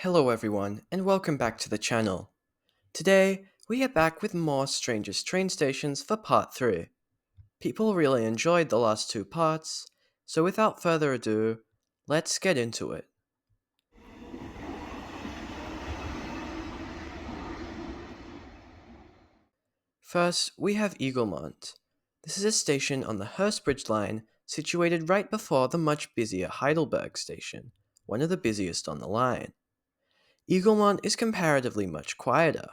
Hello everyone, and welcome back to the channel. Today, we are back with more Strangest train stations for part 3. People really enjoyed the last two parts, so without further ado, let's get into it. First, we have Eaglemont. This is a station on the Hurstbridge line situated right before the much busier Heidelberg station, one of the busiest on the line. Eaglemont is comparatively much quieter.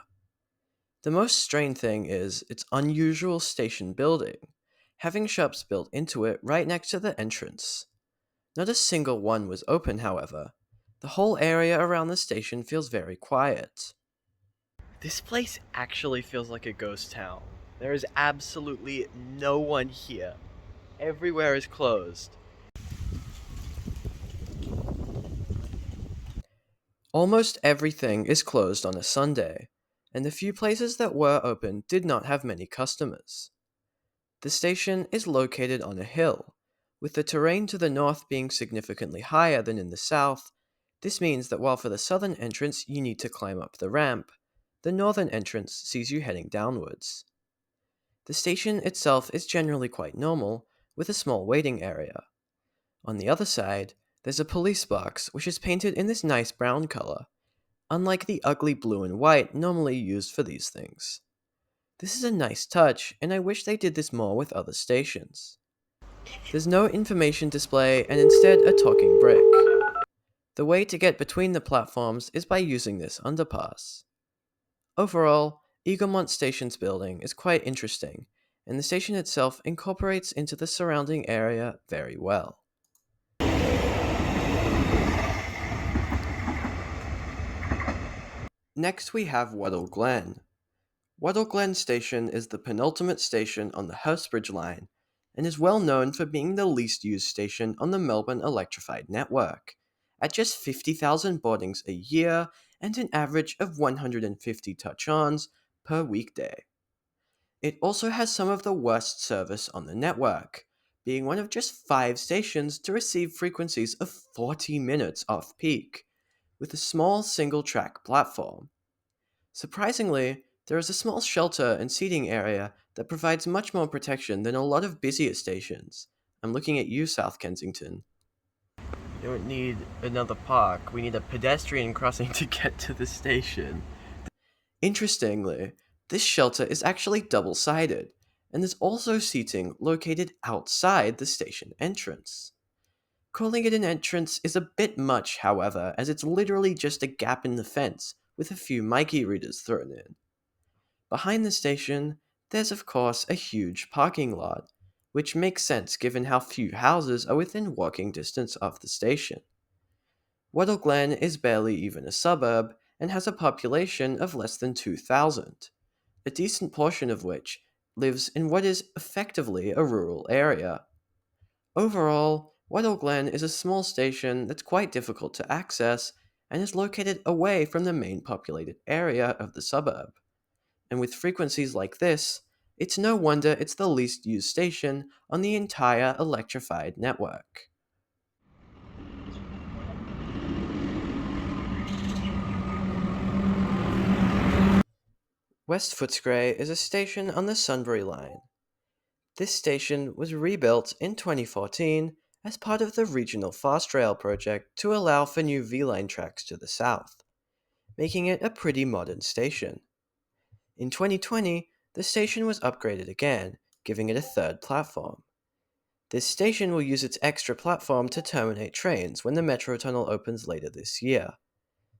The most strange thing is its unusual station building, having shops built into it right next to the entrance. Not a single one was open, however. The whole area around the station feels very quiet. This place actually feels like a ghost town. There is absolutely no one here. Everywhere is closed. Almost everything is closed on a Sunday, and the few places that were open did not have many customers. The station is located on a hill. With the terrain to the north being significantly higher than in the south, this means that while for the southern entrance you need to climb up the ramp, the northern entrance sees you heading downwards. The station itself is generally quite normal, with a small waiting area. On the other side, there's a police box which is painted in this nice brown color, unlike the ugly blue and white normally used for these things. This is a nice touch, and I wish they did this more with other stations. There's no information display and instead a talking brick. The way to get between the platforms is by using this underpass. Overall, Eaglemont Station's building is quite interesting, and the station itself incorporates into the surrounding area very well. Next we have Wattle Glen. Wattle Glen Station is the penultimate station on the Hurstbridge line, and is well known for being the least used station on the Melbourne electrified network, at just 50,000 boardings a year and an average of 150 touch-ons per weekday. It also has some of the worst service on the network, being one of just 5 stations to receive frequencies of 40 minutes off-peak, with a small single-track platform. Surprisingly, there is a small shelter and seating area that provides much more protection than a lot of busier stations. I'm looking at you, South Kensington. We don't need another park, we need a pedestrian crossing to get to the station. Interestingly, this shelter is actually double-sided, and there's also seating located outside the station entrance. Calling it an entrance is a bit much, however, as it's literally just a gap in the fence with a few Mikey readers thrown in. Behind the station, there's of course a huge parking lot, which makes sense given how few houses are within walking distance of the station. Wattle Glen is barely even a suburb and has a population of less than 2,000, a decent portion of which lives in what is effectively a rural area. Overall, Wattle Glen is a small station that's quite difficult to access and is located away from the main populated area of the suburb. And with frequencies like this, it's no wonder it's the least used station on the entire electrified network. West Footscray is a station on the Sunbury line. This station was rebuilt in 2014 as part of the regional fast rail project to allow for new V-Line tracks to the south, making it a pretty modern station. In 2020, the station was upgraded again, giving it a third platform. This station will use its extra platform to terminate trains when the metro tunnel opens later this year.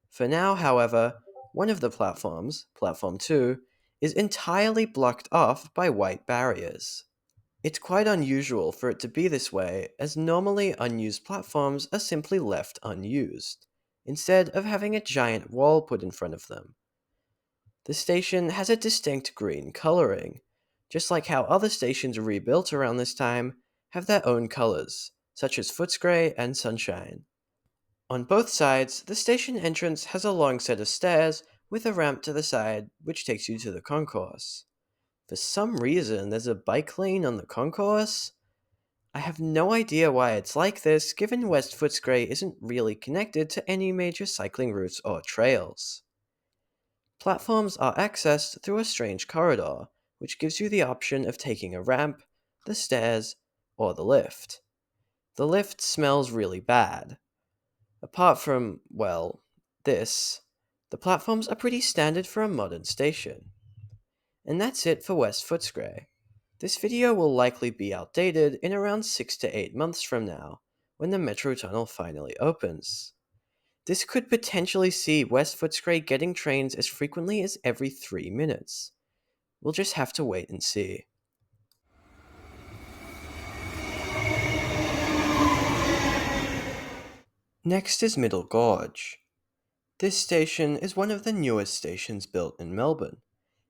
For now, however, one of the platforms, Platform 2, is entirely blocked off by white barriers. It's quite unusual for it to be this way, as normally unused platforms are simply left unused, instead of having a giant wall put in front of them. The station has a distinct green coloring, just like how other stations rebuilt around this time have their own colors, such as Footscray and Sunshine. On both sides, the station entrance has a long set of stairs with a ramp to the side which takes you to the concourse. For some reason, there's a bike lane on the concourse. I have no idea why it's like this, given West Footscray isn't really connected to any major cycling routes or trails. Platforms are accessed through a strange corridor, which gives you the option of taking a ramp, the stairs, or the lift. The lift smells really bad. Apart from, well, this, the platforms are pretty standard for a modern station. And that's it for West Footscray. This video will likely be outdated in around 6 to 8 months from now, when the metro tunnel finally opens. This could potentially see West Footscray getting trains as frequently as every 3 minutes. We'll just have to wait and see. Next is Middle Gorge. This station is one of the newest stations built in Melbourne,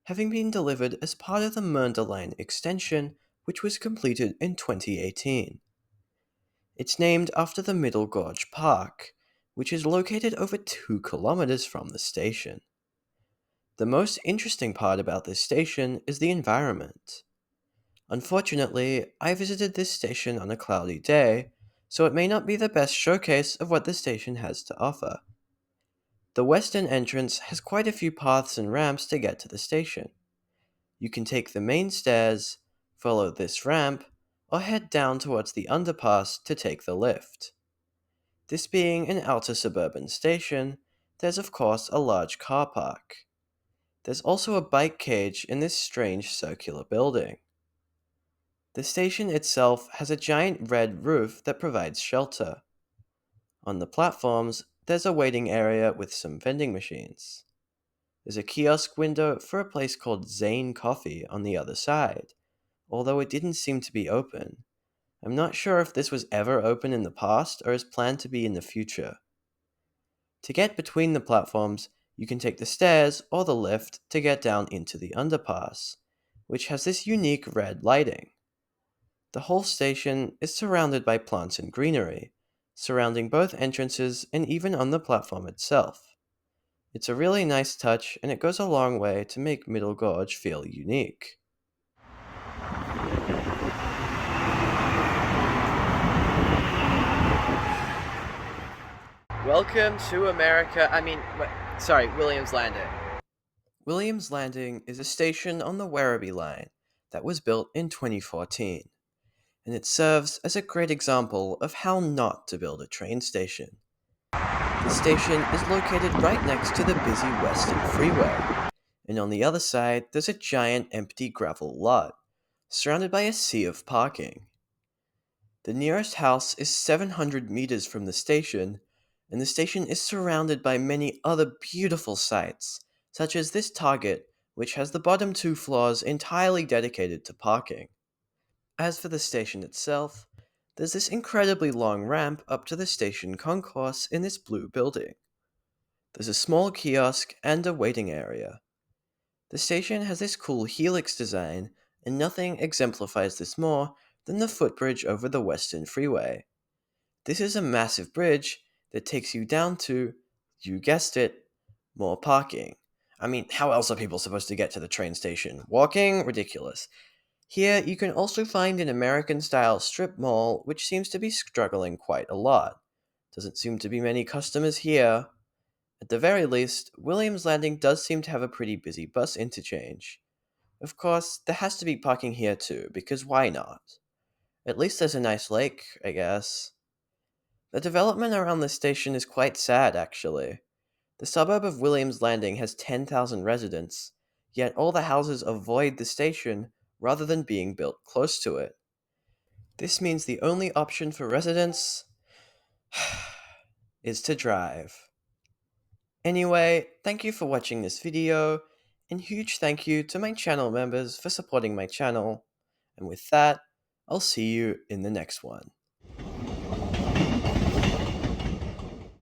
having been delivered as part of the Mernda Line extension, which was completed in 2018. It's named after the Middle Gorge Park, which is located over 2 kilometers from the station. The most interesting part about this station is the environment. Unfortunately, I visited this station on a cloudy day, so it may not be the best showcase of what the station has to offer. The western entrance has quite a few paths and ramps to get to the station. You can take the main stairs, follow this ramp, or head down towards the underpass to take the lift. This being an outer suburban station, there's of course a large car park. There's also a bike cage in this strange circular building. The station itself has a giant red roof that provides shelter. On the platforms, there's a waiting area with some vending machines. There's a kiosk window for a place called Zane Coffee on the other side, although it didn't seem to be open. I'm not sure if this was ever open in the past or is planned to be in the future. To get between the platforms, you can take the stairs or the lift to get down into the underpass, which has this unique red lighting. The whole station is surrounded by plants and greenery, surrounding both entrances and even on the platform itself. It's a really nice touch, and it goes a long way to make Middle Gorge feel unique. Welcome to America. Williams Landing. Williams Landing is a station on the Werribee Line that was built in 2014, and it serves as a great example of how not to build a train station. The station is located right next to the busy Western Freeway, and on the other side there's a giant empty gravel lot, surrounded by a sea of parking. The nearest house is 700 meters from the station, and the station is surrounded by many other beautiful sights, such as this Target, which has the bottom 2 floors entirely dedicated to parking. As for the station itself, there's this incredibly long ramp up to the station concourse in this blue building. There's a small kiosk and a waiting area. The station has this cool helix design, and nothing exemplifies this more than the footbridge over the Western Freeway. This is a massive bridge that takes you down to, you guessed it, more parking. How else are people supposed to get to the train station? Walking? Ridiculous. Here, you can also find an American-style strip mall, which seems to be struggling quite a lot. Doesn't seem to be many customers here. At the very least, Williams Landing does seem to have a pretty busy bus interchange. Of course, there has to be parking here too, because why not? At least there's a nice lake, I guess. The development around this station is quite sad, actually. The suburb of Williams Landing has 10,000 residents, yet all the houses avoid the station rather than being built close to it. This means the only option for residents is to drive. Anyway, thank you for watching this video, and huge thank you to my channel members for supporting my channel. And with that, I'll see you in the next one.